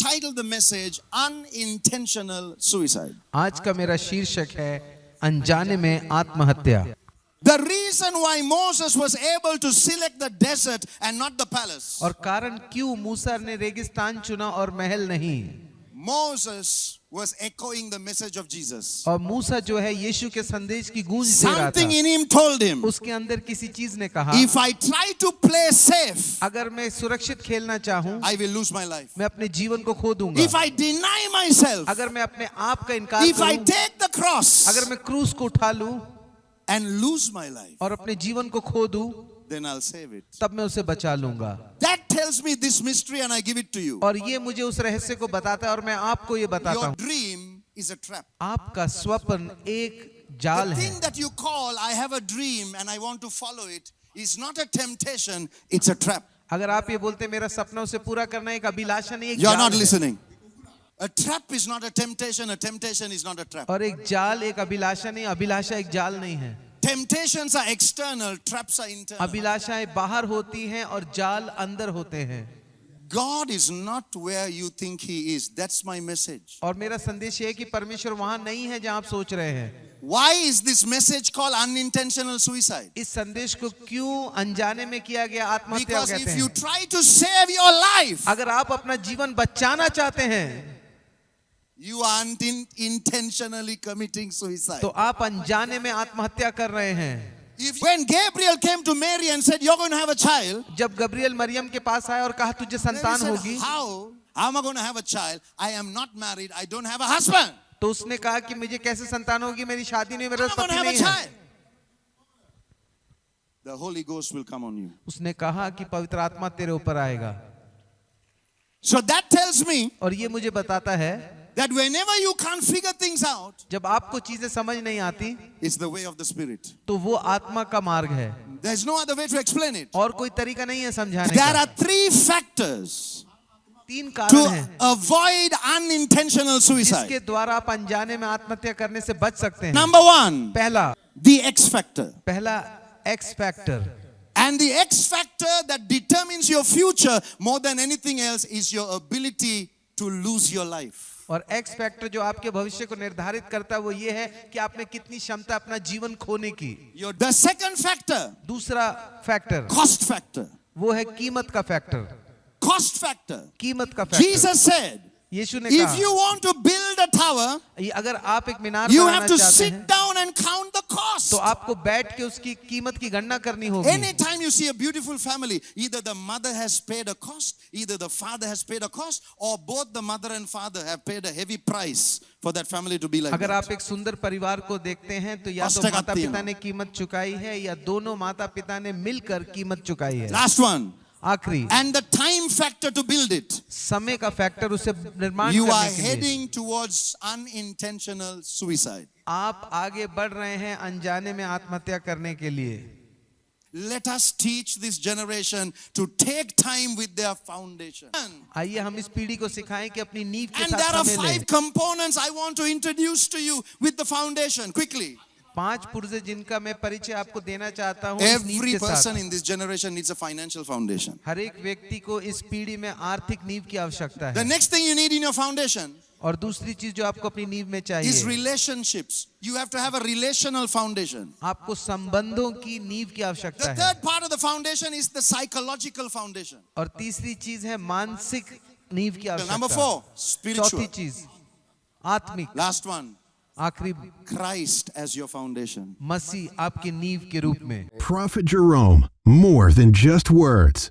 titled the message Unintentional Suicide. आज का मेरा शीर्षक है अनजाने में आत्महत्या। The reason why Moses was able to select the desert and not the palace. और कारण क्यों मूसा ने रेगिस्तान चुना और महल नहीं। Moses was echoing the message of Jesus. और मूसा जो है यीशु के संदेश की गूंज दे रहा Something था। in him told him, उसके अंदर किसी चीज ने कहा, if I try to play safe, अगर मैं सुरक्षित खेलना चाहूं, I will lose my life. मैं अपने जीवन को खो दूंगा। If I deny myself, अगर मैं अपने आप का इनकार if I करूं, take the cross अगर मैं क्रूस को उठा लूं and lose my life, और अपने जीवन को खो दूं, then I'll save it. तब मैं उसे बचा लूंगा। That tells me this mystery and I give it to you. और ये मुझे उस रहस्य को बताता है और मैं आपको ये बताता Your हूँ। dream is a trap. आपका स्वप्न एक जाल The है। thing that you call, I have a dream and I want to follow it, is not a temptation, it's a trap. अगर आप ये बोलते मेरा सपना उसे पूरा करना एक अभिलाषा नहीं, एक You're जाल not है। listening. A trap is not a temptation is not a trap. और एक जाल एक अभिलाषा नहीं, अभिलाषा एक जाल नहीं है। Temptations are external, traps are internal. अभिलाषाएं बाहर होती हैं और जाल अंदर होते हैं। God is not where you think He is. That's my message. और मेरा संदेश ये है कि परमेश्वर वहां नहीं है जहां आप सोच रहे हैं। Why is this message called unintentional suicide? इस संदेश को क्यों अनजाने में किया गया आत्महत्या Because कहते if you हैं? try to save your life, अगर आप अपना जीवन बचाना चाहते हैं you are intentionally committing suicide. तो आप अनजाने में आत्महत्या कर रहे हैं। When Gabriel came to Mary and said, "You're going to have a child," जब गब्रियल मरियम के पास आया और कहा तुझे Mary संतान said, होगी, How am I going to have a child? I am not married. I don't have a husband. तो उसने कहा कि मुझे कैसे संतान होगी, मेरी शादी नहीं, मेरा How am I going to पति have a नहीं है। child? The Holy Ghost will come on you. उसने कहा कि पवित्र आत्मा तेरे ऊपर आएगा। So that tells me और ये मुझे बताता है that whenever you can't figure things out, जब आपको चीजें समझ नहीं आती it's the way of the Spirit. तो वो आत्मा का मार्ग है, There's no other way to explain it. और कोई तरीका नहीं है समझाने There का। are three factors तीन to कारण हैं avoid unintentional suicide. जिसके द्वारा आप अनजाने में आत्महत्या करने से बच सकते हैं। Number one, पहला the X factor. X factor, And the X factor that determines your future more than anything else is your ability to lose your life. और एक्स फैक्टर जो आपके भविष्य को निर्धारित करता है वो ये है कि आप में कितनी क्षमता अपना जीवन खोने की। The second factor, दूसरा फैक्टर cost factor. वो है कीमत का फैक्टर। Cost factor. कीमत का फैक्टर। Jesus said, यीशु ने if कहा you want to build a tower, अगर आप एक मीनार you बनाना have to चाहते sit हैं down and count the cost. तो आपको बैठ के उसकी कीमत की गणना करनी होगी। Anytime you see a beautiful family, either the mother has paid a cost, either the father has paid a cost, or both the mother and father have paid a heavy price for that family to be like अगर that. आप एक सुंदर परिवार को देखते हैं तो या तो माता पिता ने कीमत चुकाई है या दोनों माता पिता ने मिलकर कीमत चुकाई है। Last one. आखिरी, And the time factor to build it. समय का फैक्टर उसे निर्माण You are करने के लिए। heading towards unintentional suicide. आप आगे बढ़ रहे हैं अनजाने में आत्महत्या करने के लिए। Let us teach this generation to take time with their foundation. आइए हम इस पीढ़ी को सिखाएं कि अपनी नींव के And there are साथ समय लें। 5 components I want to introduce to you with the foundation quickly. 5 पुर्जे जिनका मैं परिचय आपको देना चाहता हूँ इस नींव Every के person साथ। in this generation needs a financial foundation. हर एक व्यक्ति को इस पीढ़ी में आर्थिक नींव की आवश्यकता The है। next thing you need in your foundation और दूसरी चीज जो आपको अपनी नींव में is चाहिए, relationships. You have to have a relational foundation. आपको संबंधों की नींव की आवश्यकता The है। third part of the foundation is the psychological foundation. और तीसरी चीज है मानसिक नींव की Number आवश्यकता। 4, चौथी spiritual. चीज आत्मिक। Last one, आखिरी, Christ as your foundation. मसीह आपकी नींव के रूप में। Prophet Jerome, more than just words.